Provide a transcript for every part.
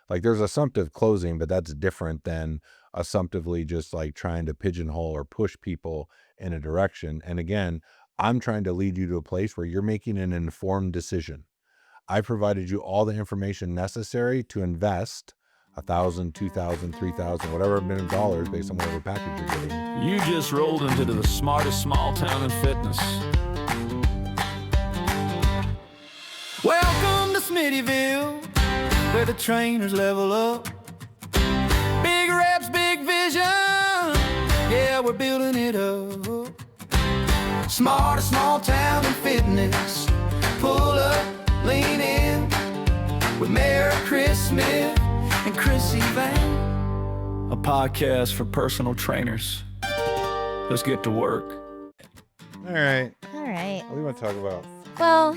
Like there's assumptive closing, but that's different than assumptively just like trying to pigeonhole or push people in a direction. And again, I'm trying to lead you to a place where you're making an informed decision. I provided you all the information necessary to invest $1,000, $2,000, $3,000, whatever minimum dollars based on whatever package you're getting. You just rolled into the smartest small town in fitness. Welcome to Smittyville, where the trainers level up. Big reps, big vision, yeah, we're building it up. Smartest small town in fitness. Pull up, lean in, with Mayor Chris Smith and Krissy. A podcast for personal trainers. Let's get to work. All right. All right. What do you want to talk about? Well,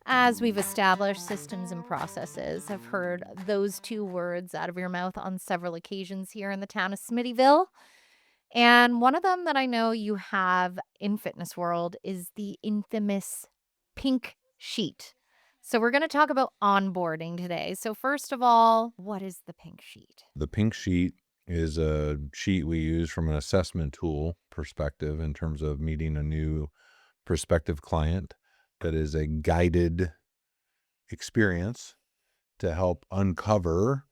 as we've established systems and processes, I've heard those two words out of your mouth on several occasions here in the town of Smittyville. And one of them that I know you have in fitness world is the infamous pink sheet. So we're going to talk about onboarding today. So first of all, what is the pink sheet? The pink sheet is a sheet we use from an assessment tool perspective in terms of meeting a new prospective client that is a guided experience to help uncover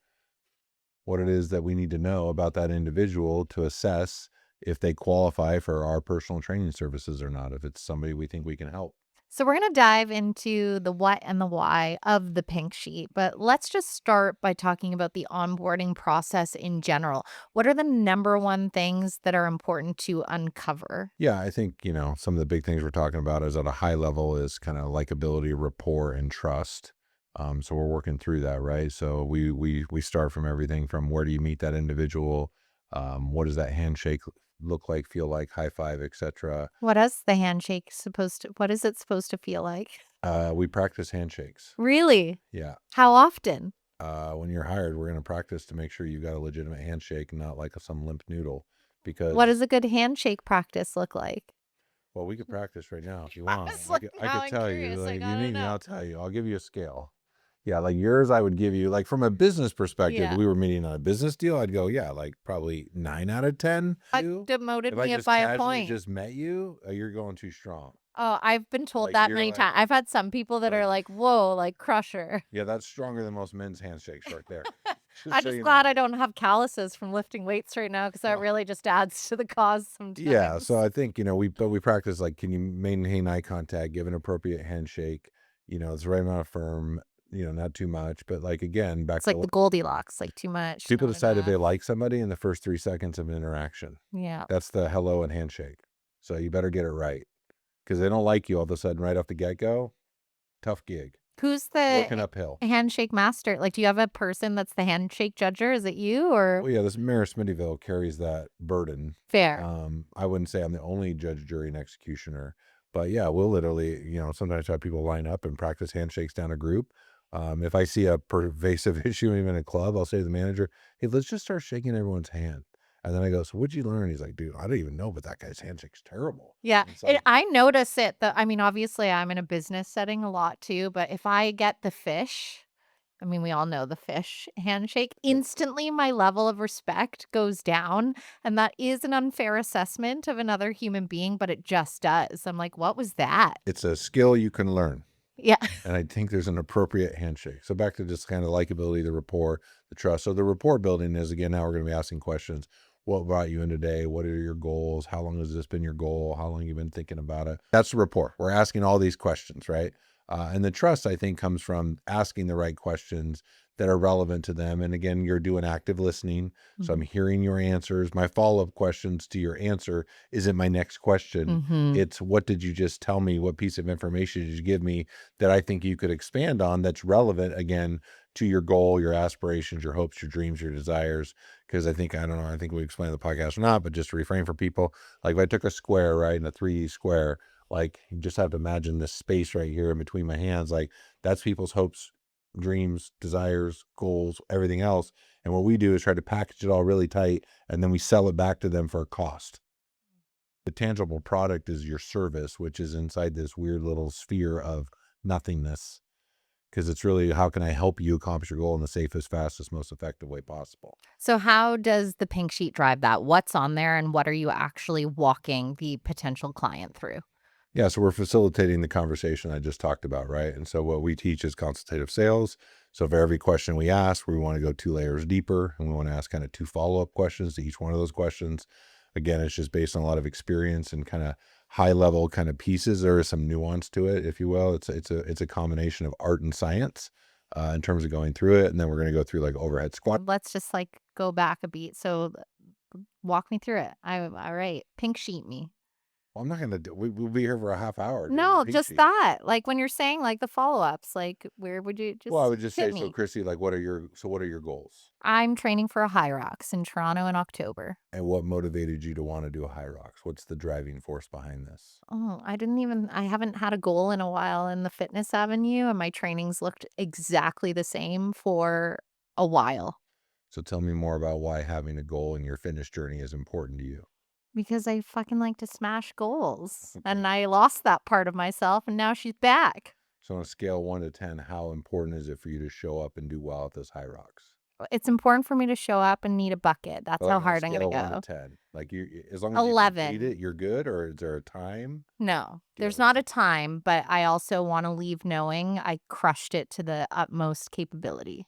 what it is that we need to know about that individual to assess if they qualify for our personal training services or not, if it's somebody we think we can help. So we're going to dive into the what and the why of the pink sheet, but let's just start by talking about the onboarding process in general. What are the number one things that are important to uncover? Yeah, I think, some of the big things we're talking about is at a high level is kind of likability, rapport, and trust. So we're working through that, right? So we start from everything from where do you meet that individual? What does that handshake look like, feel like, high five, etc. What is the handshake what is it supposed to feel like? We practice handshakes. Really? Yeah. How often? When you're hired, we're going to practice to make sure you got a legitimate handshake, not like some limp noodle. Because what does a good handshake practice look like? Well, we could practice right now if you want. I could I'm tell curious. you. Like, Like, if I you don't need me, know. I'll tell you. I'll give you a scale. Yeah, like yours, I would give you, like from a business perspective, Yeah. we were meeting on a business deal. I'd go, yeah, like probably 9 out of 10. Demoted If I me just by a casually point. just met you, you're going too strong. Oh, I've been told Like, that you're many like- times. I've had some people that are like, whoa, like crusher. Yeah, that's stronger than most men's handshakes right there. I'm just glad I don't have calluses from lifting weights right now because that really just adds to the cause sometimes. Yeah, so I think, we practice, like, can you maintain eye contact, give an appropriate handshake, it's the right amount of firm, not too much, but like, again, back It's like the Goldilocks, like too much. people not decide if they enough. like somebody in the first 3 seconds of an interaction. Yeah. That's the hello and handshake. So you better get it right because they don't like you all of a sudden right off the get-go. Tough gig. Who's Working the uphill. handshake master? Like, do you have a person that's the handshake judger? Is it you or Well, yeah, this Mayor Smittyville carries that burden. fair? I wouldn't say I'm the only judge, jury, and executioner, but yeah, we'll literally, sometimes have people line up and practice handshakes down a group. If I see a pervasive issue even in a club, I'll say to the manager, hey, let's just start shaking everyone's hand. And then I go, so what'd you learn? He's like, dude, I don't even know, but that guy's handshake's terrible. Yeah, It's like- I notice it. I mean, obviously, I'm in a business setting a lot too, but if I get the fish, I mean, we all know the fish handshake, instantly my level of respect goes down. And that is an unfair assessment of another human being, but it just does. I'm like, what was that? It's a skill you can learn. Yeah. And I think there's an appropriate handshake. So back to just kind of likability, the rapport, the trust. So the rapport building is, again, now we're going to be asking questions. What brought you in today? What are your goals? How long has this been your goal? How long have you been thinking about it? That's the rapport. We're asking all these questions, right? And the trust, I think, comes from asking the right questions that are relevant to them. And again, you're doing active listening. So I'm hearing your answers. My follow-up questions to your answer isn't my next question. Mhm. It's what did you just tell me? What piece of information did you give me that I think you could expand on that's relevant, again, to your goal, your aspirations, your hopes, your dreams, your desires? Because I think we explained the podcast or not, but just to reframe for people, like if I took a square, right, and a 3D square, like you just have to imagine this space right here in between my hands. Like that's people's hopes, dreams, desires, goals, everything else. And what we do is try to package it all really tight, and then we sell it back to them for a cost. The tangible product is your service, which is inside this weird little sphere of nothingness. because it's really how can I help you accomplish your goal in the safest, fastest, most effective way possible. So how does the pink sheet drive that? What's on there and what are you actually walking the potential client through? Yeah, so we're facilitating the conversation I just talked about, right? And so what we teach is consultative sales. So for every question we ask, we want to go 2 layers deeper, and we want to ask kind of 2 follow-up questions to each one of those questions. Again, it's just based on a lot of experience and kind of high level kind of pieces. There is some nuance to it, if you will. It's a combination of art and science in terms of going through it. And then we're going to go through like overhead squat. Let's just like go back a beat. So walk me through it. All right. Pink sheet me. Well, I'm not going to do, we'll be here for a half hour. doing the No, pink just sheet. that. Like when you're saying like the follow-ups, like where would you just Well, I would just hit say, so me? Krissy, like what are your goals? I'm training for a High Rocks in Toronto in October. And what motivated you to want to do a high rocks? What's the driving force behind this? Oh, I haven't had a goal in a while in the fitness avenue, and my trainings looked exactly the same for a while So tell me more about why having a goal in your fitness journey is important to you. because I fucking like to smash goals. Okay. And I lost that part of myself, and now she's back. So on a scale 1 to 10, how important is it for you to show up and do well at those high rocks? It's important for me to show up and need a bucket. That's But how like on a hard I'm scale gonna of 1 to go. 10, like as long as you complete 11. it, you're good, or is there a time? No, Do you there's have not a time, but I also want to leave knowing I crushed it to the utmost capability.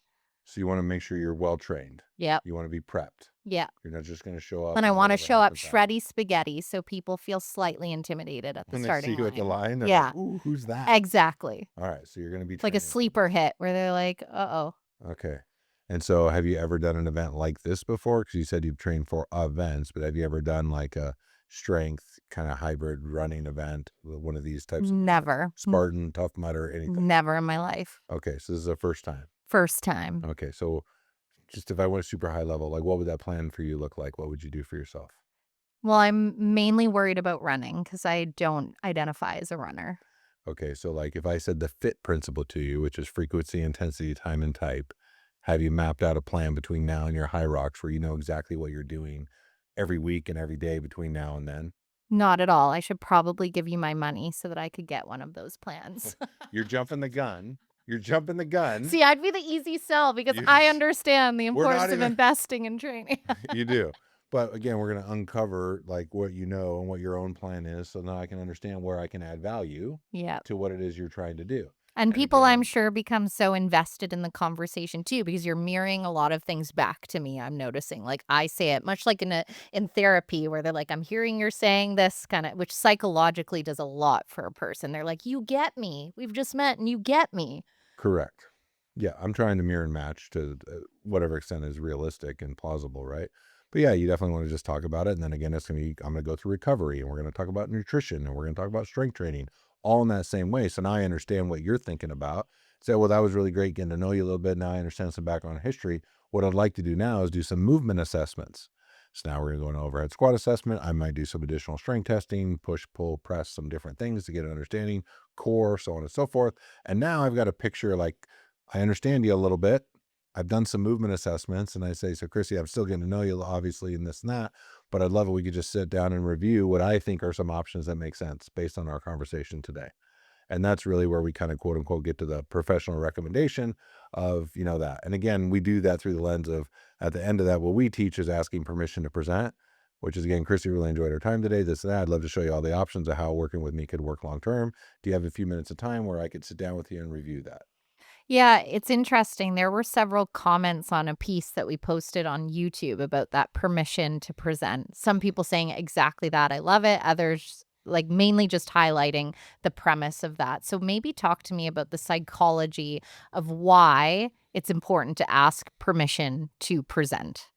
So you want to make sure you're well trained. Yep. You want to be prepped. Yep. You're not just going to show up And I and want to whatever show up happens happens. shreddy spaghetti so people feel slightly intimidated at the When they starting see you at the line. line, they're Yeah, like, "Ooh, who's that?" exactly. All right, so you're going to be Like a training. sleeper hit where they're like, uh-oh. Okay. And so have you ever done an event like this before? Because you said you've trained for events, but have you ever done like a strength kind of hybrid running event, one of these types of events? Never. Spartan, Tough Mudder, anything? Never in my life. Okay, so this is the first time. First time. Okay, so just if I went super high level, like what would that plan for you look like? What would you do for yourself? Well, I'm mainly worried about running because I don't identify as a runner. Okay, so like if I said the FIT principle to you, which is frequency, intensity, time, and type, have you mapped out a plan between now and your high rocks where you know exactly what you're doing every week and every day between now and then? Not at all. I should probably give you my money so that I could get one of those plans. You're jumping the gun. You're jumping the gun. See, I'd be the easy sell because You- I understand the We're not importance of even- investing in training. You do. But again, we're going to uncover like what you know and what your own plan is so now I can understand where I can add value Yeah. to what it is you're trying to do. And And people, I'm again- sure, become so invested in the conversation too, because you're mirroring a lot of things back to me. I'm noticing, like I say it much like in therapy, where they're like, "I'm hearing you're saying this," kind of, which psychologically does a lot for a person. They're like, "You get me. We've just met, and you get me." Correct. Yeah, I'm trying to mirror and match to whatever extent is realistic and plausible, right? But yeah, you definitely want to just talk about it. And then again, it's going to be, I'm going to go through recovery and we're going to talk about nutrition and we're going to talk about strength training all in that same way. So now I understand what you're thinking about. Say, well, that was really great getting to know you a little bit. Now I understand some background history. What I'd like to do now is do some movement assessments. So now we're going to go into overhead squat assessment. I might do some additional strength testing, push, pull, press, some different things to get an understanding, core, so on and so forth. And now I've got a picture, like I understand you a little bit. I've done some movement assessments and I say, so Krissy, I'm still getting to know you obviously in this and that, but I'd love it. We could just sit down and review what I think are some options that make sense based on our conversation today. And that's really where we kind of quote unquote get to the professional recommendation of, that. And again, we do that through the lens of at the end of that, what we teach is asking permission to present, which is again, Krissy really enjoyed our time today. This and that. I'd love to show you all the options of how working with me could work long-term. Do you have a few minutes of time where I could sit down with you and review that? Yeah, it's interesting. There were several comments on a piece that we posted on YouTube about that permission to present. Some people saying exactly that. I love it. Others like mainly just highlighting the premise of that. So maybe talk to me about the psychology of why it's important to ask permission to present.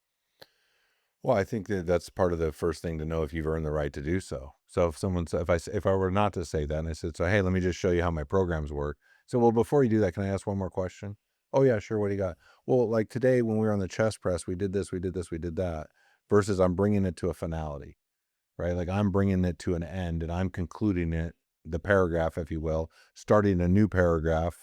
Well, I think that that's part of the first thing to know if you've earned the right to do so. So if someone said, if I were not to say that and I said, so, hey, let me just show you how my programs work. So, well, before you do that, can I ask one more question? Oh yeah, sure. What do you got? Well, like today when we were on the chest press, we did this, we did this, we did that versus I'm bringing it to a finality, right? Like I'm bringing it to an end and I'm concluding it, the paragraph, if you will, starting a new paragraph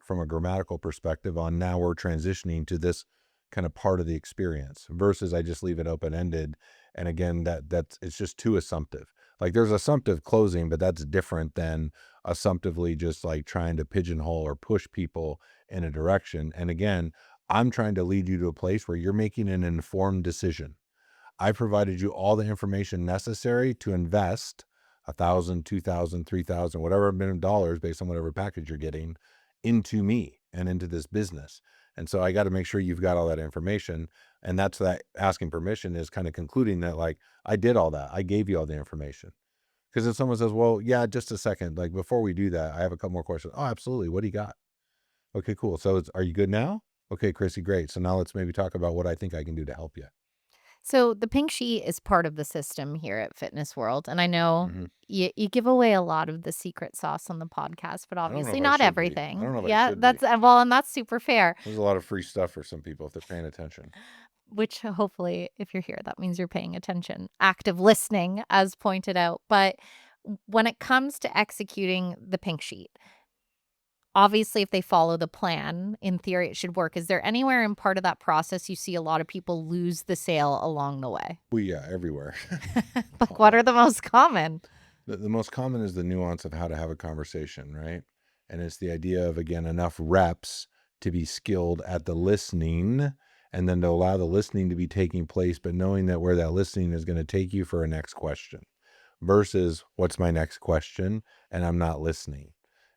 from a grammatical perspective on now we're transitioning to this kind of part of the experience versus I just leave it open-ended. And again, that's it's just too assumptive. Like there's assumptive closing, but that's different than assumptively just like trying to pigeonhole or push people in a direction. And again, I'm trying to lead you to a place where you're making an informed decision. I provided you all the information necessary to invest $1,000, $2,000, $3,000, whatever minimum dollars based on whatever package you're getting into me and into this business. And so I got to make sure you've got all that information. And that's that asking permission is kind of concluding that like, I did all that. I gave you all the information. Because if someone says, well, yeah, just a second, like before we do that, I have a couple more questions. Oh, absolutely. What do you got? Okay, cool. So are you good now? Okay, Krissy, great. So now let's maybe talk about what I think I can do to help you. So the pink sheet is part of the system here at Fitness World. And I know Mm-hmm. you give away a lot of the secret sauce on the podcast, but I don't know obviously if I not should be. I everything. don't know if I Yeah, should be. that's well, and that's super fair. There's a lot of free stuff for some people if they're paying attention. Which hopefully, if you're here, that means you're paying attention, active listening, as pointed out. But when it comes to executing the pink sheet, obviously, if they follow the plan, in theory, it should work. Is there anywhere in part of that process you see a lot of people lose the sale along the way? Well, yeah, everywhere. Like, what are the most common? The most common is the nuance of how to have a conversation, right? And it's the idea of, again, enough reps to be skilled at the listening and then to allow the listening to be taking place, but knowing that where that listening is going to take you for a next question versus what's my next question and I'm not listening.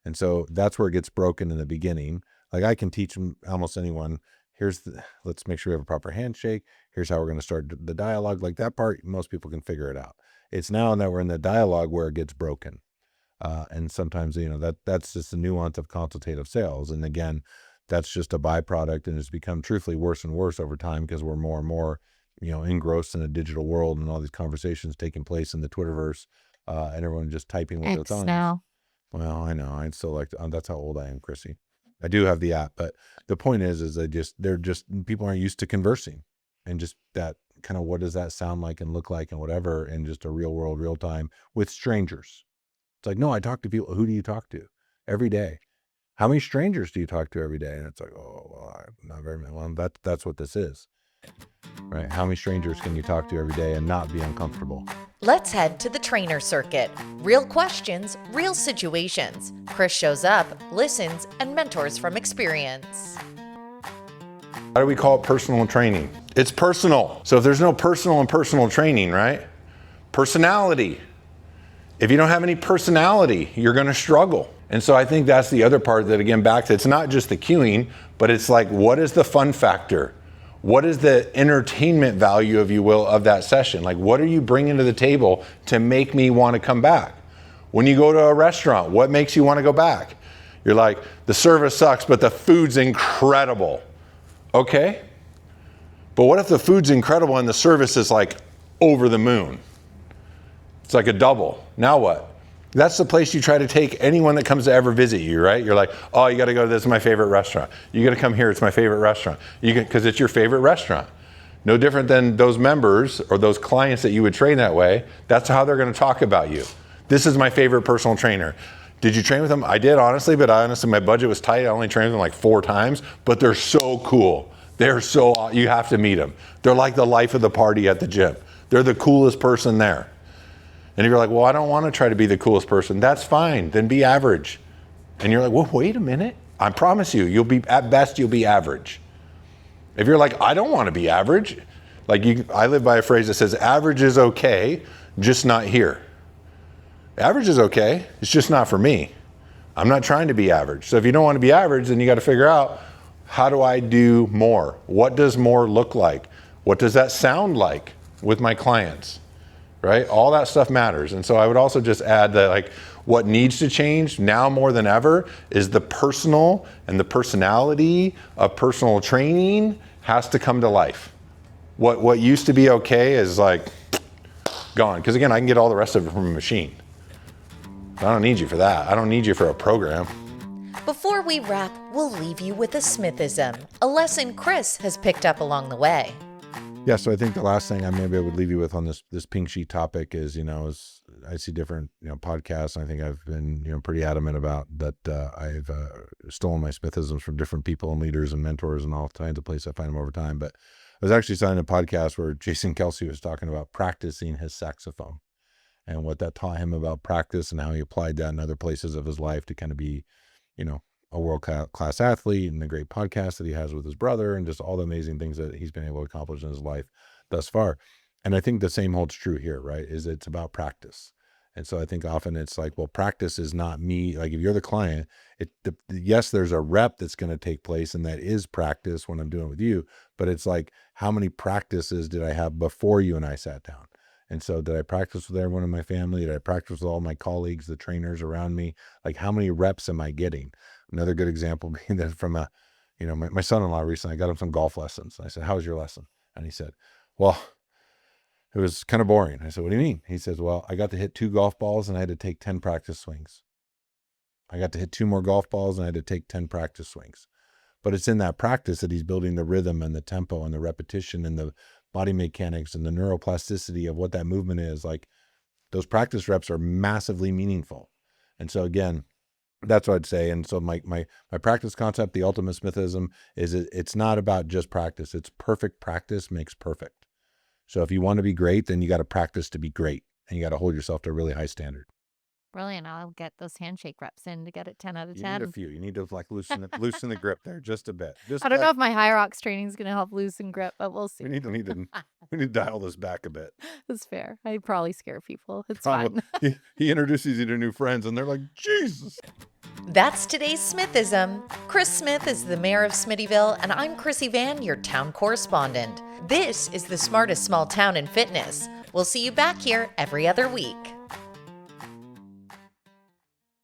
And so that's where it gets broken in the beginning. Like I can teach almost anyone, let's make sure we have a proper handshake. Here's how we're going to start the dialogue. Like that part, most people can figure it out. It's now that we're in the dialogue where it gets broken. And sometimes, that's just the nuance of consultative sales. And again, that's just a byproduct and it's become truthfully worse and worse over time because we're more and more, engrossed in a digital world and all these conversations taking place in the Twitterverse and everyone just typing with their X thumbs. now. Well, I know. I'd still like to, that's how old I am, Krissy. I do have the app, but the point is people aren't used to conversing and just that kind of, what does that sound like and look like and whatever, in just a real world, real time with strangers. It's like, no, I talk to people. Who do you talk to every day? How many strangers do you talk to every day? And it's like, oh, well, not very many. Well, that's what this is, right? How many strangers can you talk to every day and not be uncomfortable? Let's head to the trainer circuit. Real questions, real situations. Chris shows up, listens, and mentors from experience. How do we call it personal training? It's personal. So if there's no personal and personal training, right? Personality. If you don't have any personality, you're going to struggle. And so I think that's the other part that, again, back to, it's not just the queuing, but it's like, what is the fun factor? What is the entertainment value, if you will, of that session? Like, what are you bringing to the table to make me want to come back? When you go to a restaurant, what makes you want to go back? You're like, the service sucks, but the food's incredible. Okay. But what if the food's incredible and the service is like over the moon? It's like a double. Now what? That's the place you try to take anyone that comes to ever visit you, right? You're like, oh, you got to go to this, is my favorite restaurant. You got to come here, it's my favorite restaurant. Because it's your favorite restaurant. No different than those members or those clients that you would train that way. That's how they're going to talk about you. This is my favorite personal trainer. Did you train with them? I did, honestly, but my budget was tight. I only trained with them like 4 times, but they're so cool. You have to meet them. They're like the life of the party at the gym. They're the coolest person there. And if you're like, well, I don't want to try to be the coolest person, that's fine. Then be average. And you're like, well, wait a minute. I promise you, at best, you'll be average. If you're like, I don't want to be average, I live by a phrase that says, average is okay, just not here. Average is okay, it's just not for me. I'm not trying to be average. So if you don't want to be average, then you got to figure out, how do I do more? What does more look like? What does that sound like with my clients? Right? All that stuff matters. And so I would also just add that what needs to change now more than ever is the personal and the personality of personal training has to come to life. What used to be okay is gone. Because again, I can get all the rest of it from a machine. I don't need you for that. I don't need you for a program. Before we wrap, we'll leave you with a Smithism, a lesson Chris has picked up along the way. Yeah, so I think the last thing I would leave you with on this pink sheet topic is, is I see different, podcasts. And I think I've been, pretty adamant about that. I've stolen my Smithisms from different people and leaders and mentors and all kinds of places. I find them over time. But I was actually signing a podcast where Jason Kelsey was talking about practicing his saxophone. and what that taught him about practice and how he applied that in other places of his life to kind of be, a world-class athlete, and the great podcast that he has with his brother, and just all the amazing things that he's been able to accomplish in his life thus far. And I think the same holds true here, right? It's about practice. And so I think often it's like, well, practice is not me. Like if you're the client, yes, there's a rep that's going to take place, and that is practice when I'm doing it with you. But it's like, how many practices did I have before you and I sat down? And so did I practice with everyone in my family? Did I practice with all my colleagues, the trainers around me? Like how many reps am I getting? Another good example being that from my son-in-law recently, I got him some golf lessons. I said, how was your lesson? And he said, well, it was kind of boring. I said, what do you mean? He says, well, I got to hit 2 golf balls and I had to take 10 practice swings. I got to hit 2 more golf balls and I had to take 10 practice swings. But it's in that practice that he's building the rhythm and the tempo and the repetition and the body mechanics and the neuroplasticity of what that movement is. Like those practice reps are massively meaningful. And so again, that's what I'd say. And so my practice concept, the ultimate Smithism, is it's not about just practice. It's perfect practice makes perfect. So if you want to be great, then you got to practice to be great, and you got to hold yourself to a really high standard. Brilliant. I'll get those handshake reps in to get it 10 out of You 10. need a few. You need to like loosen the grip there just a bit. I don't know if my high rocks training is going to help loosen grip, but we'll see. We need to dial this back a bit. That's fair. I probably scare people. It's Probably. fine. He introduces you to new friends, and they're like, Jesus. That's today's Smithism. Chris Smith is the mayor of Smittyville, and I'm Krissy Van, your town correspondent. This is the smartest small town in fitness. We'll see you back here every other week.